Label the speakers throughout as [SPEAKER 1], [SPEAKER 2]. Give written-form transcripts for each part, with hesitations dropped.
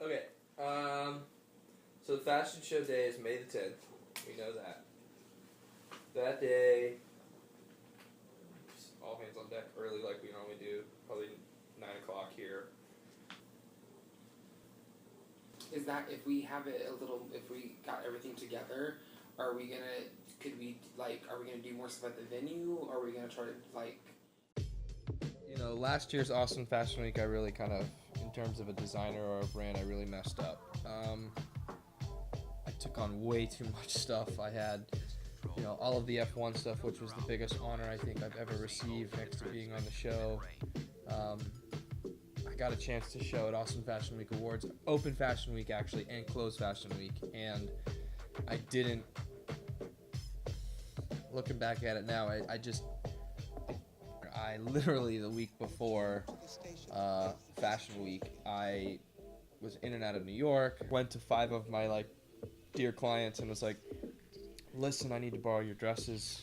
[SPEAKER 1] Okay. So the fashion show day is May the 10th. We know that. That day, all hands on deck early like we normally do. Probably 9 o'clock here.
[SPEAKER 2] Is that if we have it if we got everything together, are we gonna do more stuff at the venue? Or are we gonna try to
[SPEAKER 1] Last year's Austin Fashion Week, I really kind of, in terms of a designer or a brand, I really messed up. I took on way too much stuff. I had, all of the F1 stuff, which was the biggest honor I think I've ever received next to being on the show. I got a chance to show at Austin Fashion Week Awards, Open Fashion Week actually, and Closed Fashion Week, and I didn't, looking back at it now, I literally the week before Fashion Week, I was in and out of New York, went to 5 of my dear clients and was like, listen, I need to borrow your dresses.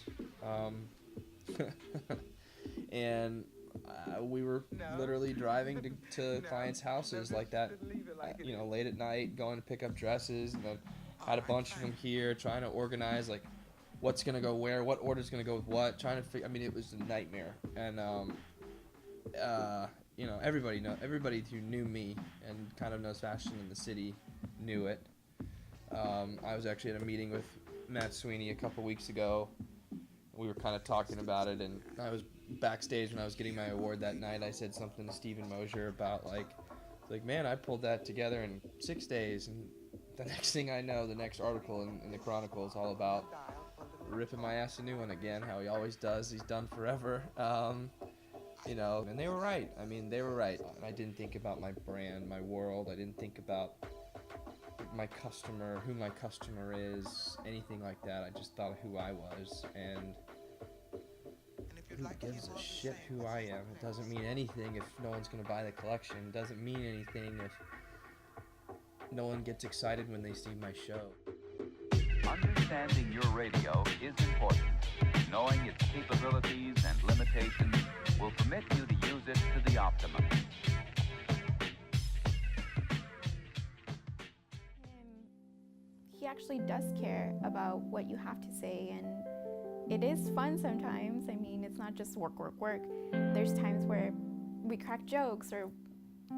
[SPEAKER 1] And we were literally driving to clients' houses like that, late at night, going to pick up dresses, and then had a bunch of them here, trying to organize what's gonna go where, what order's gonna go with what, trying to figure. I mean, it was a nightmare, and everybody who knew me and kind of knows fashion in the city knew it. I was actually at a meeting with Matt Sweeney a couple weeks ago. We were kind of talking about it, and I was backstage when I was getting my award that night. I said something to Stephen Mosier about man, I pulled that together in 6 days, and the next thing I know, the next article in the Chronicle is all about ripping my ass a new one again, how he always does. He's done forever. And they were right. I mean, they were right. I didn't think about my brand, my world. I didn't think about my customer, who my customer is, anything like that. I just thought of who I was, and who gives a shit who I am? It doesn't mean anything if no one's going to buy the collection. It doesn't mean anything if no one gets excited when they see my show.
[SPEAKER 3] Understanding your radio is important. Knowing its capabilities and limitations will permit you to use it to the optimum.
[SPEAKER 4] He actually does care about what you have to say, and it is fun sometimes. I mean, it's not just work. There's times where we crack jokes, or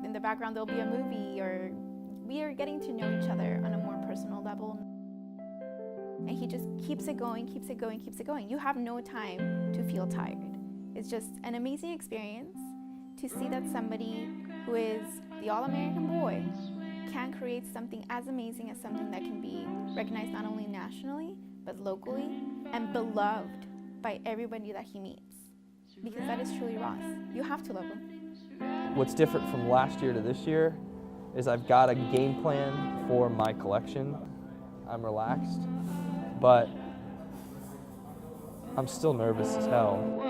[SPEAKER 4] in the background there'll be a movie, or we are getting to know each other on a more personal level. And he just keeps it going. You have no time to feel tired. It's just an amazing experience to see that somebody who is the all-American boy can create something as amazing as something that can be recognized not only nationally, but locally, and beloved by everybody that he meets. Because that is truly Ross. You have to love him.
[SPEAKER 1] What's different from last year to this year is I've got a game plan for my collection. I'm relaxed, but I'm still nervous as hell.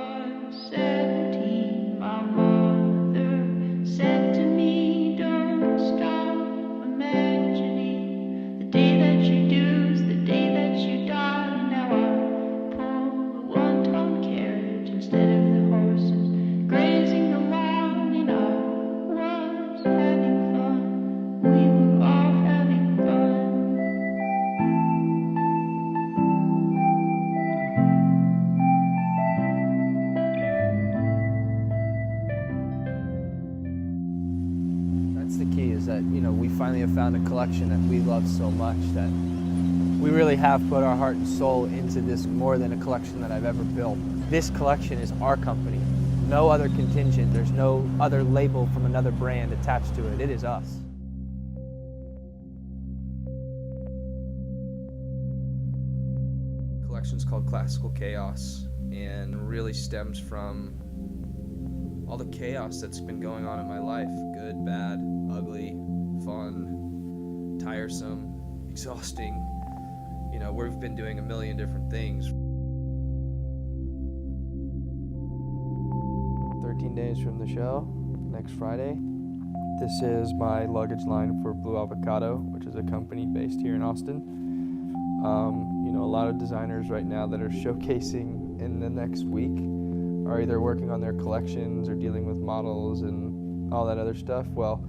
[SPEAKER 1] That we finally have found a collection that we love so much that we really have put our heart and soul into this more than a collection that I've ever built. This collection is our company. No other contingent. There's no other label from another brand attached to it. It is us. The collection's called Cassical Chaos, and really stems from all the chaos that's been going on in my life. Good, bad, ugly, fun, tiresome, exhausting. We've been doing a million different things. 13 days from the show, next Friday. This is my luggage line for Blue Avocado, which is a company based here in Austin. A lot of designers right now that are showcasing in the next week are either working on their collections or dealing with models and all that other stuff. Well,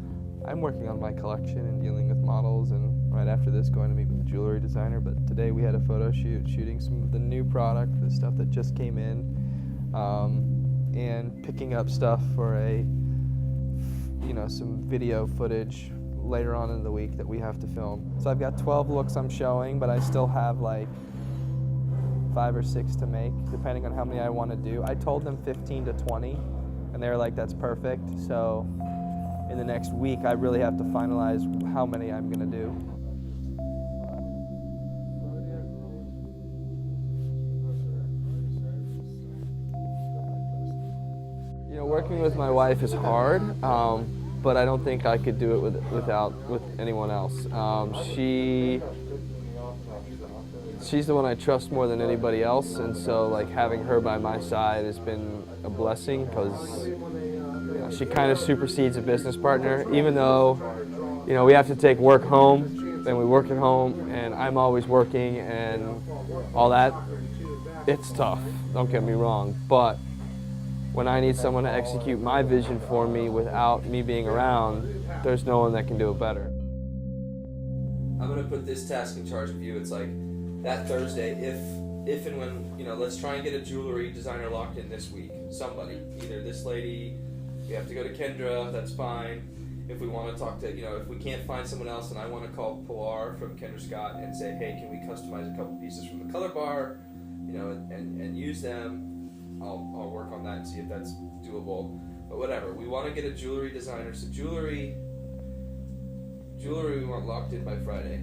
[SPEAKER 1] I'm working on my collection and dealing with models, and right after this going to meet with a jewelry designer. But today we had a photo shoot shooting some of the new product, the stuff that just came in, and picking up stuff for some video footage later on in the week that we have to film. So I've got 12 looks I'm showing, but I still have like 5 or 6 to make, depending on how many I want to do. I told them 15 to 20, and they were like, that's perfect. So in the next week, I really have to finalize how many I'm going to do. You know, working with my wife is hard, but I don't think I could do it with anyone else. She's the one I trust more than anybody else, and so like having her by my side has been a blessing, because she kind of supersedes a business partner. Even though we have to take work home and we work at home and I'm always working and all that, it's tough, don't get me wrong, but when I need someone to execute my vision for me without me being around, there's no one that can do it better. I'm going to put this task in charge of you. It's like that Thursday, if and when, let's try and get a jewelry designer locked in this week. Somebody, either this lady, we have to go to Kendra, that's fine. If we want to talk to, if we can't find someone else, and I want to call Pilar from Kendra Scott and say, hey, can we customize a couple pieces from the color bar, and use them, I'll work on that and see if that's doable. But whatever, we want to get a jewelry designer, so jewelry we want locked in by Friday.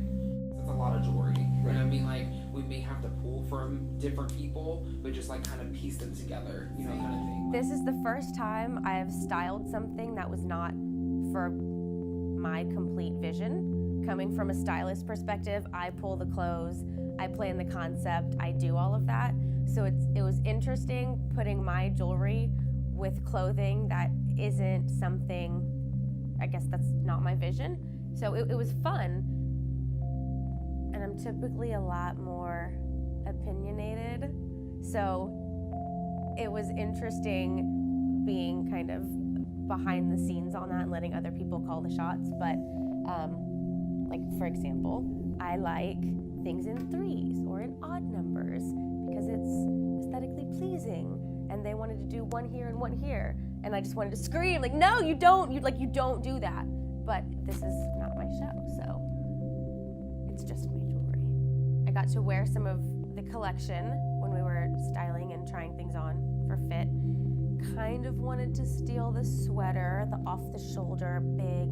[SPEAKER 2] That's a lot of jewelry. Right. You know what I mean? Like, we may have to pull from different people, but just like kind of piece them together, kind of thing.
[SPEAKER 5] This is the first time I have styled something that was not for my complete vision. Coming from a stylist perspective, I pull the clothes, I plan the concept, I do all of that. So it was interesting putting my jewelry with clothing that isn't something, I guess that's not my vision. So it was fun. And I'm typically a lot more opinionated. So it was interesting being kind of behind the scenes on that and letting other people call the shots. But like, for example, I like things in 3s or in odd numbers because it's aesthetically pleasing. And they wanted to do one here and one here. And I just wanted to scream, like, no, you don't, you don't do that. But this is not my show, so it's just my jewelry. I got to wear some of the collection when we were styling and trying things on for fit. Kind of wanted to steal the sweater, the off-the-shoulder, big,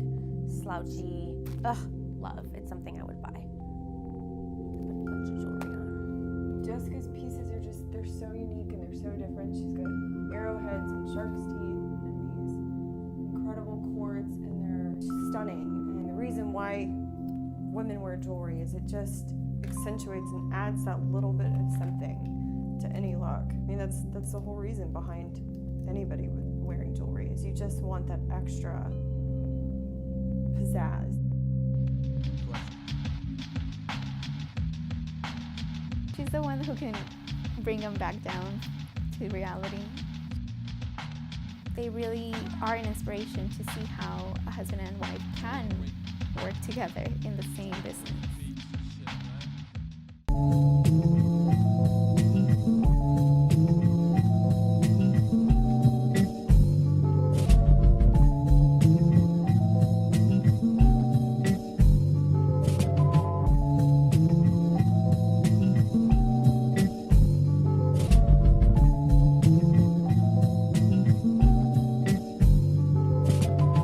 [SPEAKER 5] slouchy, love. It's something I would buy. Put a bunch of jewelry on.
[SPEAKER 6] Jessica's pieces are just, they're so unique and they're so different. She's got arrowheads and shark's teeth and these incredible cords, and they're stunning. And the reason why women wear jewelry is it just accentuates and adds that little bit of something to any look. I mean, that's the whole reason behind anybody wearing jewelry, is you just want that extra pizzazz.
[SPEAKER 4] She's the one who can bring them back down to reality. They really are an inspiration to see how a husband and wife can work together in the same business.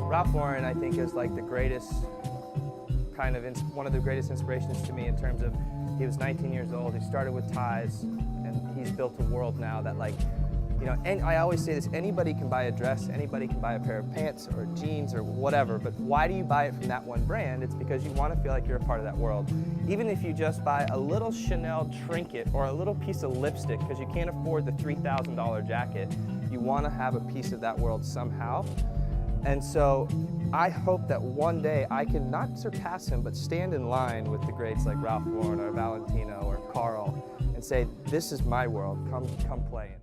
[SPEAKER 1] Ralph Lauren, I think, is like the greatest one of the greatest inspirations to me in terms of, he was 19 years old, he started with ties, and he's built a world now that, like, and I always say this, anybody can buy a dress, anybody can buy a pair of pants or jeans or whatever, but why do you buy it from that one brand? It's because you want to feel like you're a part of that world. Even if you just buy a little Chanel trinket or a little piece of lipstick because you can't afford the $3,000 jacket, you want to have a piece of that world somehow. And so I hope that one day I can not surpass him, but stand in line with the greats like Ralph Lauren or Valentino or Carl and say, this is my world, come play in it.